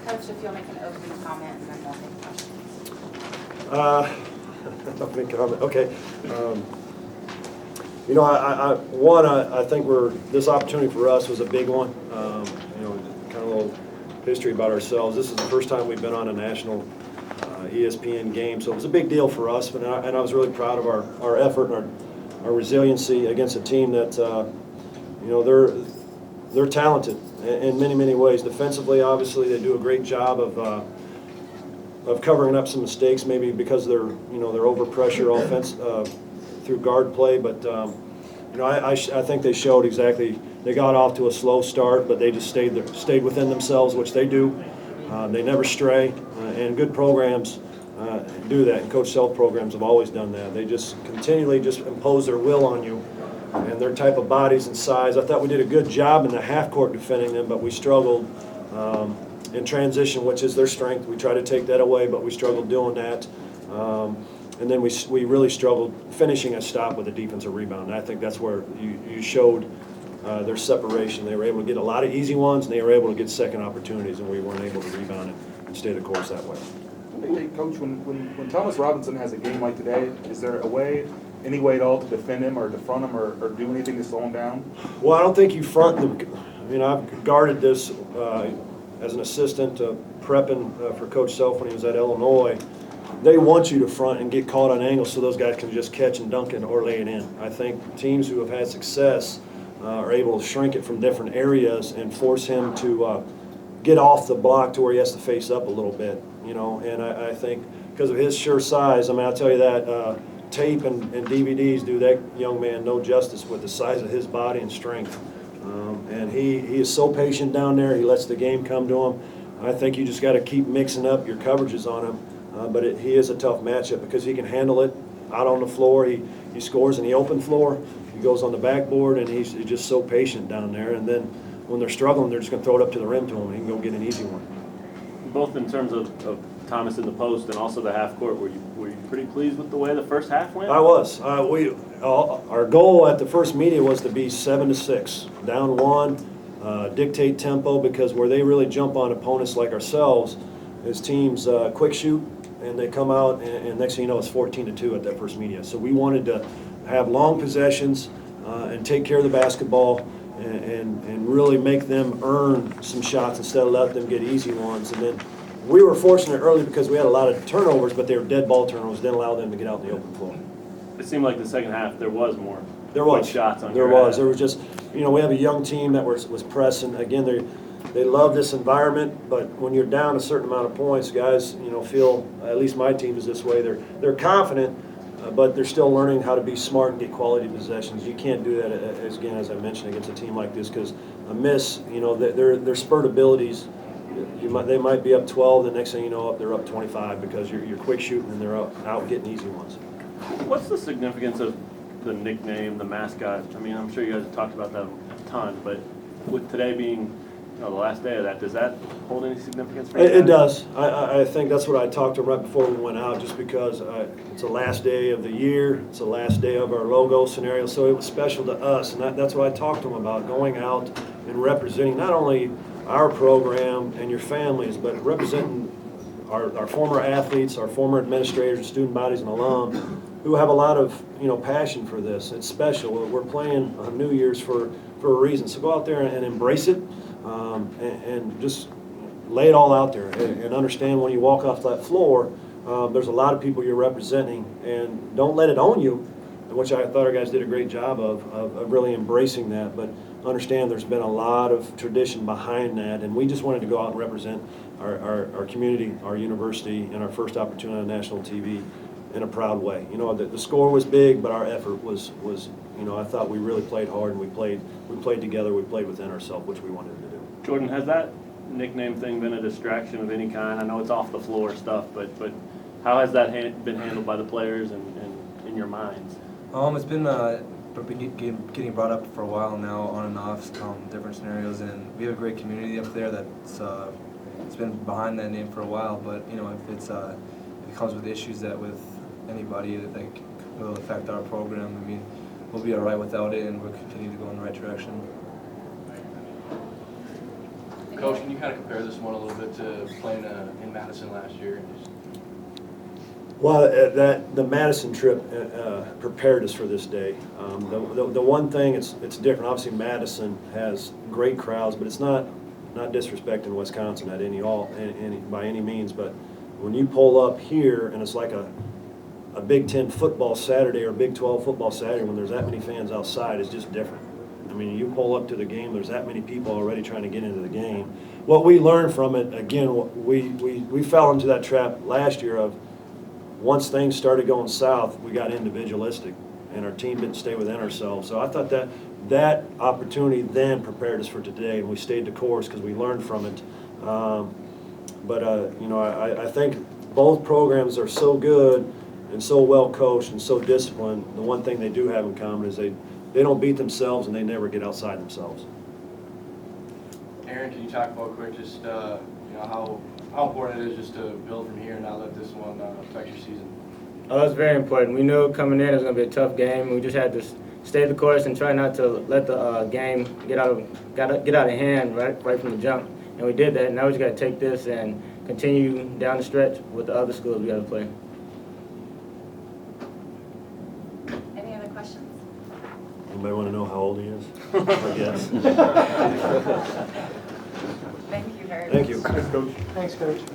Coach, if you'll make an opening comment, and then we'll take questions. Opening comment, okay. I think this opportunity for us was a big one. Kind of a little history about ourselves. This is the first time we've been on a national ESPN game, so it was a big deal for us. And I was really proud of our effort and our resiliency against a team that, they're talented in many, many ways. Defensively, obviously, they do a great job of covering up some mistakes, maybe because they're over pressure offense through guard play. But I think they showed exactly. They got off to a slow start, but they just stayed within themselves, which they do. They never stray, and good programs do that. And Coach Self programs have always done that. They just continually just impose their will on you and their type of bodies and size. I thought we did a good job in the half court defending them, but we struggled in transition, which is their strength. We try to take that away, but we struggled doing that. And then we really struggled finishing a stop with a defensive rebound. And I think that's where you showed their separation. They were able to get a lot of easy ones, and they were able to get second opportunities, and we weren't able to rebound and stay the course that way. Hey, Coach, when Thomas Robinson has a game like today, is there any way at all to defend him or defront him or do anything to slow him down? Well, I don't think you front them. I've guarded this as an assistant prepping for Coach Self when he was at Illinois. They want you to front and get caught on angles so those guys can just catch and dunk it or lay it in. I think teams who have had success are able to shrink it from different areas and force him to get off the block to where he has to face up a little bit. And I think because of his sure size, I'll tell you that tape and DVDs do that young man no justice with the size of his body and strength. And he is so patient down there. He lets the game come to him. I think you just got to keep mixing up your coverages on him. But he is a tough matchup because he can handle it out on the floor. He scores in the open floor. He goes on the backboard, and he's just so patient down there. And then when they're struggling, they're just going to throw it up to the rim to him, and he can go get an easy one. Both in terms of Thomas in the post and also the half court, were you pretty pleased with the way the first half went? I was. Our goal at the first media was to be 7-6, down one, dictate tempo, because where they really jump on opponents like ourselves is teams quick shoot, and they come out, and next thing you know, it's 14-2 at that first media. So we wanted to have long possessions and take care of the basketball and really make them earn some shots instead of let them get easy ones. And then we were fortunate early because we had a lot of turnovers, but they were dead ball turnovers, didn't allow them to get out in the open floor. It seemed like the second half there was more. There was quick shots on There your was. half. There was just, we have a young team that was pressing. Again, they love this environment, but when you're down a certain amount of points, guys, feel, at least my team is this way, they're confident, but they're still learning how to be smart and get quality possessions. You can't do that, as I mentioned, against a team like this, because a miss, their spurt abilities, they might be up 12, the next thing you know, they're up 25 because you're quick shooting and they're out getting easy ones. What's the significance of the nickname, the mascot? I'm sure you guys have talked about that a ton, but with today being the last day of that, does that hold any significance for you? It does. I think that's what I talked to right before we went out, just because it's the last day of the year, it's the last day of our logo scenario, so it was special to us, and that's what I talked to them about, going out and representing not only our program and your families, but representing our former athletes, our former administrators, student bodies, and alum who have a lot of passion for this. It's special. We're playing on New Year's for a reason, so go out there and embrace it. And just lay it all out there and understand when you walk off that floor, there's a lot of people you're representing, and don't let it own you, which I thought our guys did a great job of really embracing that, but understand there's been a lot of tradition behind that, and we just wanted to go out and represent our community, our university, and our first opportunity on national TV in a proud way. The score was big, but our effort was I thought we really played hard, and we played together, we played within ourselves, which we wanted to do. Jordan, has that nickname thing been a distraction of any kind? I know it's off the floor stuff, but how has that been handled by the players and in your minds? It's been getting brought up for a while now, on and off, different scenarios, and we have a great community up there that's it's been behind that name for a while. But if it comes with issues that with anybody that will affect our program, we'll be all right without it, and we'll continue to go in the right direction. Coach, can you kind of compare this one a little bit to playing in Madison last year? Well, the Madison trip prepared us for this day. The one thing, it's different. Obviously, Madison has great crowds, but it's not disrespecting Wisconsin at by any means. But when you pull up here and it's like a Big Ten football Saturday or Big 12 football Saturday, when there's that many fans outside, it's just different. I mean, you pull up to the game, there's that many people already trying to get into the game. What we learned from it, again, we fell into that trap last year of, once things started going south, we got individualistic, and our team didn't stay within ourselves. So I thought that opportunity then prepared us for today, and we stayed the course because we learned from it. I think both programs are so good and so well coached and so disciplined. The one thing they do have in common is they don't beat themselves and they never get outside themselves. Aaron, can you talk about quick just how important it is just to build from here and not let this one affect your season? Oh, it's very important. We knew coming in it was going to be a tough game. We just had to stay the course and try not to let the game get out of hand right from the jump. And we did that. Now we just got to take this and continue down the stretch with the other schools we got to play. Any other questions? Anybody want to know how old he is? I guess. Thank you very much. Thank you. Thanks, Coach. Thanks, Coach.